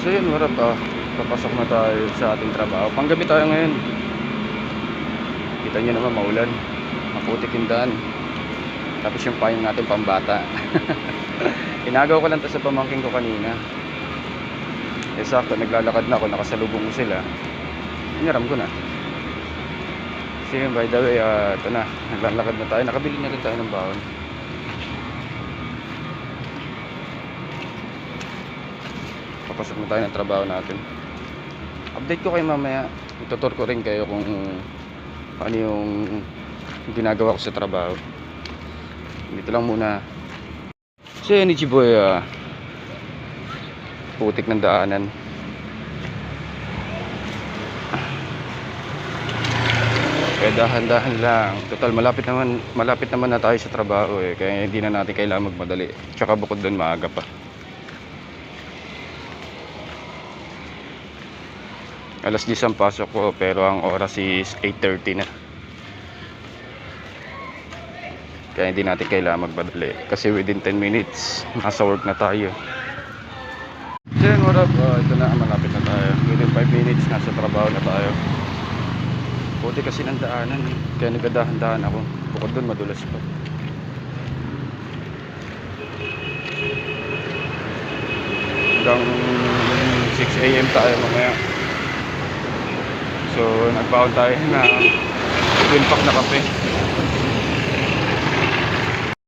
So yun, warap papasok na tayo sa ating trabaho. Panggabi tayo ngayon. Kita nyo naman maulan, maputik yung daan. Tapos yung payong natin pambata. Inagaw ko lang to sa pamangking ko kanina. Sakto, naglalakad na ako, nakasalubong ko sila. Inaram ko na. So yun, by the way, ito na, naglalakad na tayo. Nakabili na rin tayo ng baon. Papasok na tayo ng trabaho natin. Update ko kayo mamaya. Itutur ko rin kayo kung ano yung ginagawa ko sa trabaho. Dito lang muna. So yun, Ichiboy, putik ng daanan. Kaya dahan-dahan lang. Total, malapit naman na tayo sa trabaho eh. Kaya hindi na natin kailangan magmadali. Tsaka bukod doon, maaga pa. Alas 10 ang pasok ko, pero ang oras is 8:30 na. Kaya hindi natin kailangan magmadali. Kasi within 10 minutes, nasa work na tayo. So yun, what up? Ito na, malapit na tayo. Within 5 minutes, nasa trabaho na tayo. Puti kasi ng daanan eh. Kaya nagadahan-dahan ako. Bukod doon, madulas pa. Hanggang 6 AM tayo mamaya. So nagbaon tayo na twin pack na kape.